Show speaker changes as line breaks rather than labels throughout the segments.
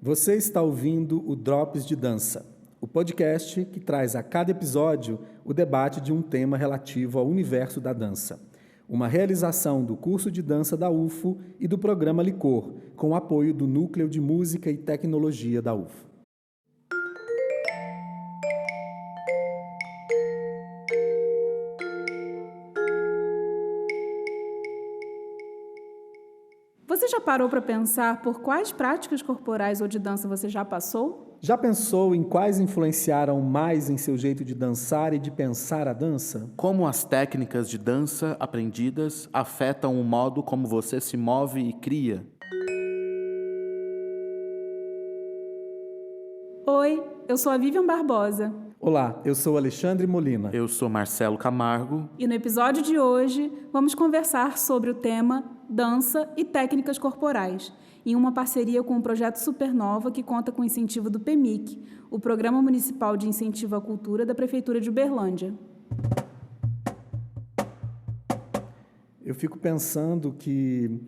Você está ouvindo o Drops de Dança, o podcast que traz a cada episódio o debate de um tema relativo ao universo da dança. Uma realização do curso de dança da UFO e do programa Licor, com o apoio do Núcleo de Música e Tecnologia da UFO.
Você já parou para pensar por quais práticas corporais ou de dança você já passou?
Já pensou em quais influenciaram mais em seu jeito de dançar e de pensar a dança?
Como as técnicas de dança aprendidas afetam o modo como você se move e cria?
Oi, eu sou a Vivian Barbosa.
Olá, eu sou Alexandre Molina.
Eu sou Marcelo Camargo.
E no episódio de hoje vamos conversar sobre o tema dança e técnicas corporais, em uma parceria com o Projeto Supernova, que conta com o incentivo do PMIC, o Programa Municipal de Incentivo à Cultura da Prefeitura de Uberlândia.
Eu fico pensando que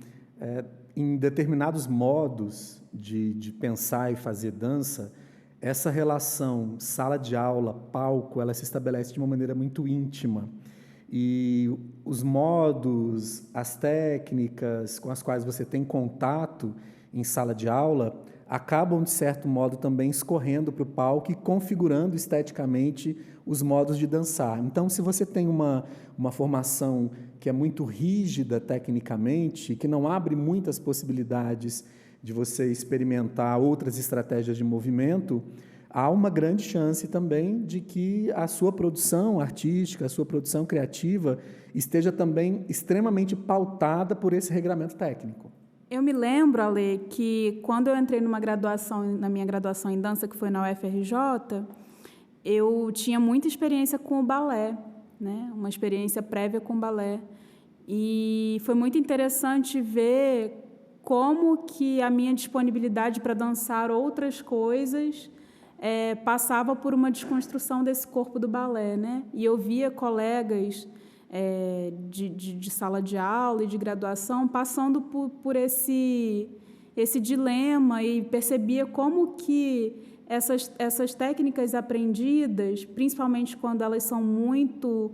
em determinados modos de pensar e fazer dança, essa relação sala de aula, palco, ela se estabelece de uma maneira muito íntima. E os modos, as técnicas com as quais você tem contato em sala de aula acabam, de certo modo, também escorrendo para o palco e configurando esteticamente os modos de dançar. Então, se você tem uma formação que é muito rígida tecnicamente, que não abre muitas possibilidades de você experimentar outras estratégias de movimento, há uma grande chance também de que a sua produção artística, a sua produção criativa esteja também extremamente pautada por esse regramento técnico.
Eu me lembro, Ale, que quando eu entrei na minha graduação em dança, que foi na UFRJ, eu tinha muita experiência com o balé, né? Uma experiência prévia com balé. E foi muito interessante ver como que a minha disponibilidade para dançar outras coisas passava por uma desconstrução desse corpo do balé, né? E eu via colegas de sala de aula e de graduação passando por esse dilema e percebia como que essas técnicas aprendidas, principalmente quando elas são muito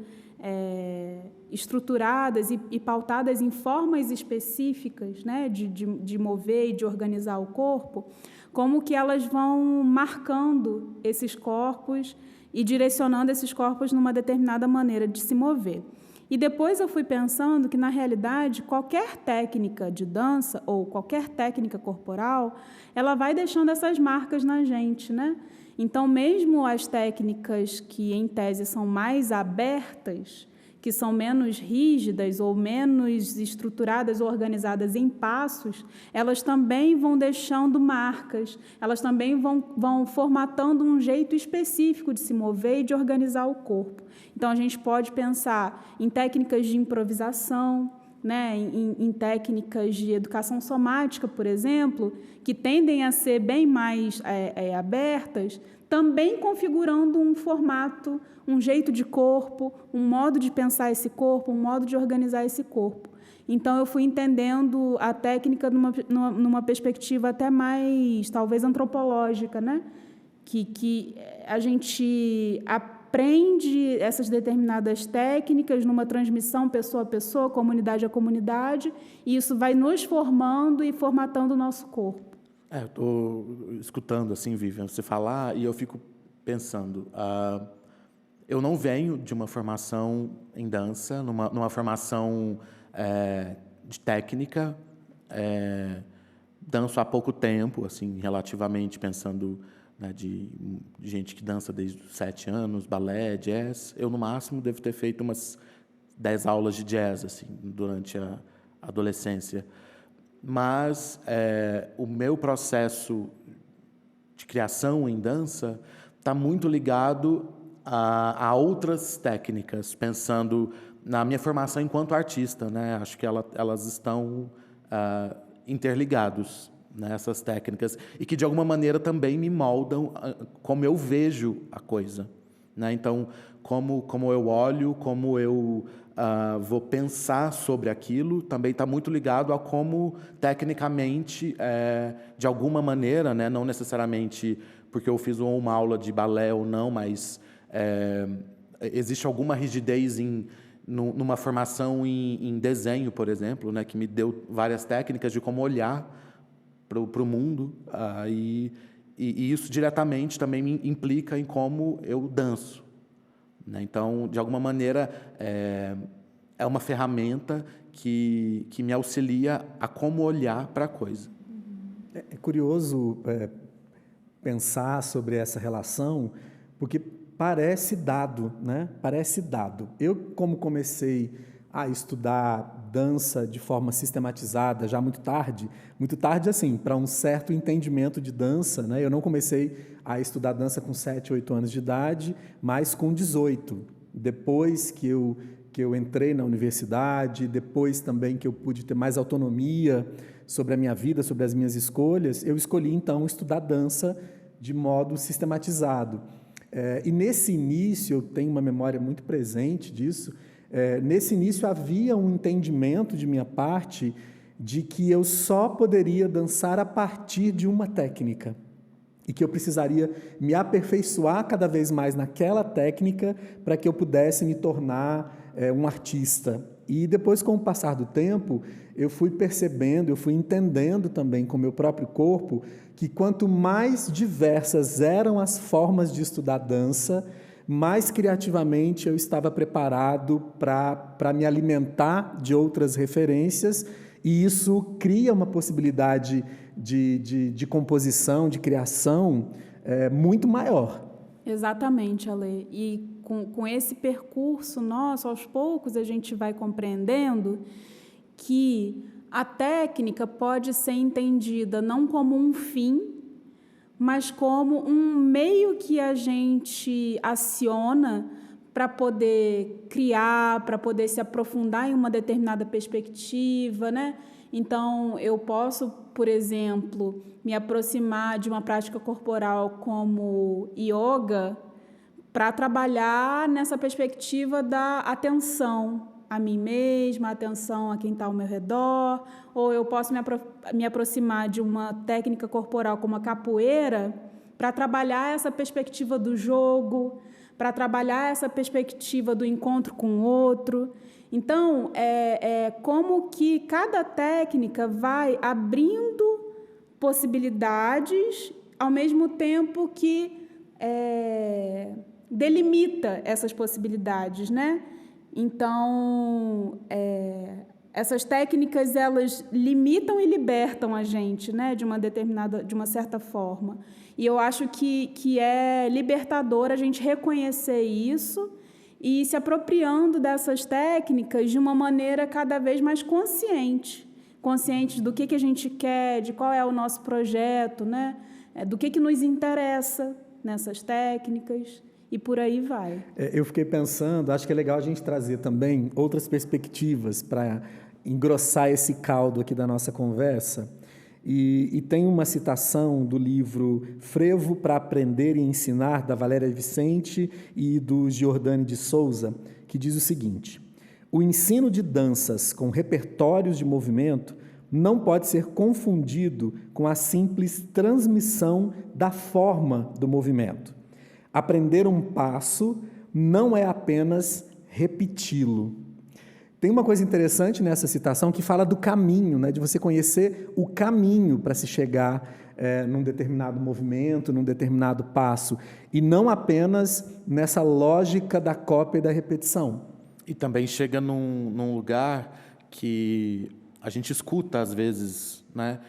estruturadas e pautadas em formas específicas, né, de mover e de organizar o corpo, como que elas vão marcando esses corpos e direcionando esses corpos numa determinada maneira de se mover. E depois eu fui pensando que, na realidade, qualquer técnica de dança ou qualquer técnica corporal, ela vai deixando essas marcas na gente, né? Então, mesmo as técnicas que, em tese, são mais abertas, que são menos rígidas ou menos estruturadas ou organizadas em passos, elas também vão deixando marcas, elas também vão formatando um jeito específico de se mover e de organizar o corpo. Então, a gente pode pensar em técnicas de improvisação, né, em técnicas de educação somática, por exemplo, que tendem a ser bem mais abertas, também configurando um formato, um jeito de corpo, um modo de pensar esse corpo, um modo de organizar esse corpo. Então, eu fui entendendo a técnica numa perspectiva até mais, talvez, antropológica, né? Que a gente aprende essas determinadas técnicas numa transmissão pessoa a pessoa, comunidade a comunidade, e isso vai nos formando e formatando o nosso corpo.
Eu estou escutando, assim, Vivian, você falar, e eu fico pensando, eu não venho de uma formação em dança, numa formação de técnica, danço há pouco tempo, assim, relativamente, pensando, né, de gente que dança desde os 7 anos, balé, jazz. Eu, no máximo, devo ter feito umas 10 aulas de jazz, assim, durante a adolescência. Mas o meu processo de criação em dança está muito ligado a outras técnicas, pensando na minha formação enquanto artista, né? Acho que elas estão interligados nessas técnicas e que, de alguma maneira, também me moldam como eu vejo a coisa, né? Então, como eu olho, como eu vou pensar sobre aquilo, também está muito ligado a como, tecnicamente, de alguma maneira, né, não necessariamente porque eu fiz uma aula de balé ou não, mas existe alguma rigidez numa formação em desenho, por exemplo, né, que me deu várias técnicas de como olhar para o mundo, e isso diretamente também me implica em como eu danço, né? Então, de alguma maneira, é uma ferramenta que me auxilia a como olhar para a coisa.
É curioso pensar sobre essa relação, porque parece dado, né? Parece dado. Eu, como comecei a estudar dança de forma sistematizada já muito tarde assim, para um certo entendimento de dança, né? Eu não comecei a estudar dança com 7, 8 anos de idade, mas com 18. Depois que eu entrei na universidade, depois também que eu pude ter mais autonomia sobre a minha vida, sobre as minhas escolhas, eu escolhi, então, estudar dança de modo sistematizado. E nesse início, eu tenho uma memória muito presente disso, nesse início havia um entendimento de minha parte de que eu só poderia dançar a partir de uma técnica e que eu precisaria me aperfeiçoar cada vez mais naquela técnica para que eu pudesse me tornar um artista. E depois, com o passar do tempo, eu fui percebendo, eu fui entendendo também com o meu próprio corpo que quanto mais diversas eram as formas de estudar dança, mais criativamente eu estava preparado para me alimentar de outras referências, e isso cria uma possibilidade de composição, de criação muito maior.
Exatamente, Ale. E com esse percurso nosso, aos poucos, a gente vai compreendendo que a técnica pode ser entendida não como um fim, mas como um meio que a gente aciona para poder criar, para poder se aprofundar em uma determinada perspectiva, né? Então, eu posso, por exemplo, me aproximar de uma prática corporal como yoga para trabalhar nessa perspectiva da atenção a mim mesma, atenção a quem está ao meu redor, ou eu posso me aproximar de uma técnica corporal como a capoeira para trabalhar essa perspectiva do jogo, para trabalhar essa perspectiva do encontro com o outro. Então, como que cada técnica vai abrindo possibilidades, ao mesmo tempo que delimita essas possibilidades, né? Então, essas técnicas, elas limitam e libertam a gente, né, de uma certa forma. E eu acho que é libertador a gente reconhecer isso e se apropriando dessas técnicas de uma maneira cada vez mais consciente do que a gente quer, de qual é o nosso projeto, né, do que nos interessa nessas técnicas. E por aí vai.
Eu fiquei pensando, acho que é legal a gente trazer também outras perspectivas para engrossar esse caldo aqui da nossa conversa. E tem uma citação do livro Frevo para Aprender e Ensinar, da Valéria Vicente e do Giordani de Souza, que diz o seguinte: o ensino de danças com repertórios de movimento não pode ser confundido com a simples transmissão da forma do movimento. Aprender um passo não é apenas repeti-lo. Tem uma coisa interessante nessa citação que fala do caminho, né, de você conhecer o caminho para se chegar num determinado movimento, num determinado passo, e não apenas nessa lógica da cópia e da repetição.
E também chega num lugar que a gente escuta, às vezes, né,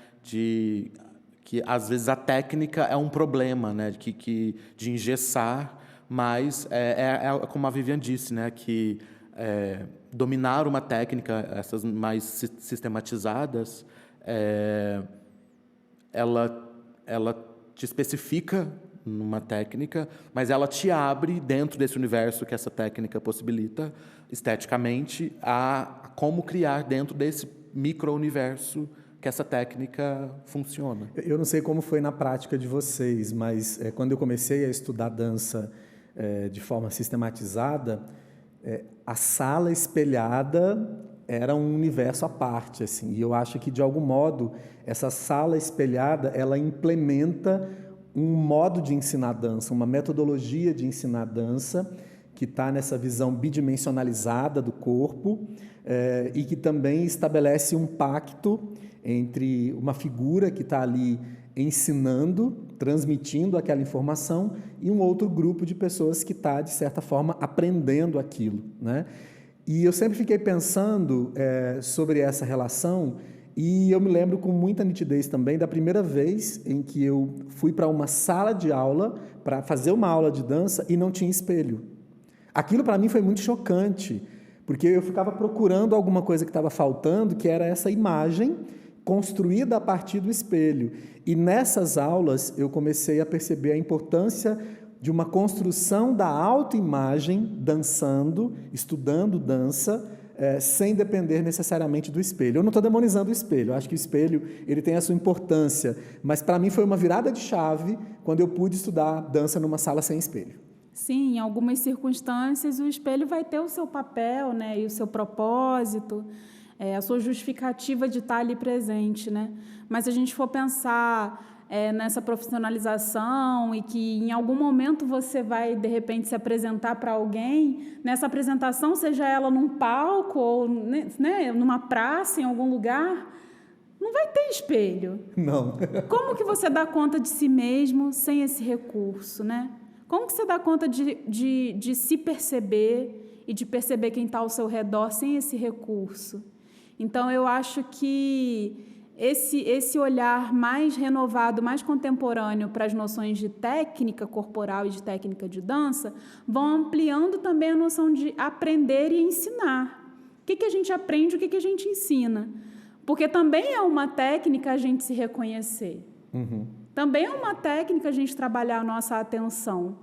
que às vezes a técnica é um problema, né, de engessar, mas como a Vivian disse, né, que dominar uma técnica, essas mais sistematizadas, ela te especifica numa técnica, mas ela te abre, dentro desse universo que essa técnica possibilita, esteticamente, a como criar dentro desse micro-universo que essa técnica funciona.
Eu não sei como foi na prática de vocês, mas quando eu comecei a estudar dança de forma sistematizada, a sala espelhada era um universo à parte, assim, e eu acho que, de algum modo, essa sala espelhada, ela implementa um modo de ensinar dança, uma metodologia de ensinar dança, que está nessa visão bidimensionalizada do corpo, e que também estabelece um pacto entre uma figura que está ali ensinando, transmitindo aquela informação, e um outro grupo de pessoas que está, de certa forma, aprendendo aquilo, né? E eu sempre fiquei pensando sobre essa relação, e eu me lembro com muita nitidez também da primeira vez em que eu fui para uma sala de aula para fazer uma aula de dança e não tinha espelho. Aquilo para mim foi muito chocante, porque eu ficava procurando alguma coisa que estava faltando, que era essa imagem construída a partir do espelho. E nessas aulas eu comecei a perceber a importância de uma construção da autoimagem dançando, estudando dança, sem depender necessariamente do espelho. Eu não estou demonizando o espelho, eu acho que o espelho ele tem a sua importância, mas para mim foi uma virada de chave quando eu pude estudar dança numa sala sem espelho.
Sim, em algumas circunstâncias o espelho vai ter o seu papel, né, e o seu propósito, a sua justificativa de estar ali presente, né? Mas se a gente for pensar nessa profissionalização e que em algum momento você vai, de repente, se apresentar para alguém, nessa apresentação, seja ela num palco ou, né, numa praça, em algum lugar, não vai ter espelho.
Não.
Como que você dá conta de si mesmo sem esse recurso, né? Como que você dá conta de se perceber e de perceber quem está ao seu redor sem esse recurso? Então, eu acho que esse olhar mais renovado, mais contemporâneo para as noções de técnica corporal e de técnica de dança vão ampliando também a noção de aprender e ensinar. O que a gente aprende, o que a gente ensina? Porque também é uma técnica a gente se reconhecer.
Uhum.
Também é uma técnica a gente trabalhar a nossa atenção,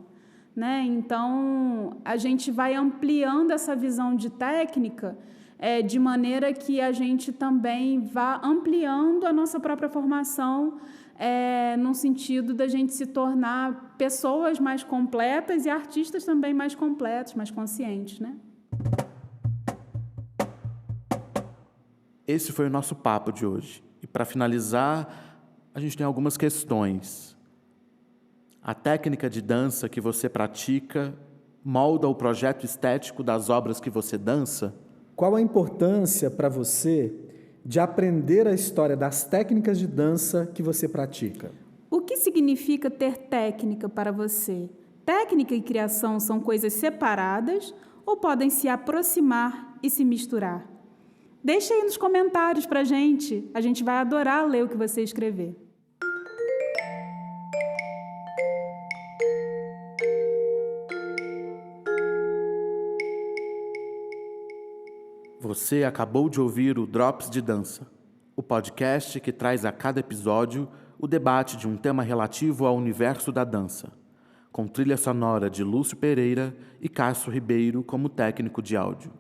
né? Então, a gente vai ampliando essa visão de técnica de maneira que a gente também vá ampliando a nossa própria formação no sentido da gente se tornar pessoas mais completas e artistas também mais completos, mais conscientes, né?
Esse foi o nosso papo de hoje. E, para finalizar, a gente tem algumas questões. A técnica de dança que você pratica molda o projeto estético das obras que você dança?
Qual a importância para você de aprender a história das técnicas de dança que você pratica?
O que significa ter técnica para você? Técnica e criação são coisas separadas ou podem se aproximar e se misturar? Deixa aí nos comentários para a gente vai adorar ler o que você escrever.
Você acabou de ouvir o Drops de Dança, o podcast que traz a cada episódio o debate de um tema relativo ao universo da dança, com trilha sonora de Lúcio Pereira e Cássio Ribeiro como técnico de áudio.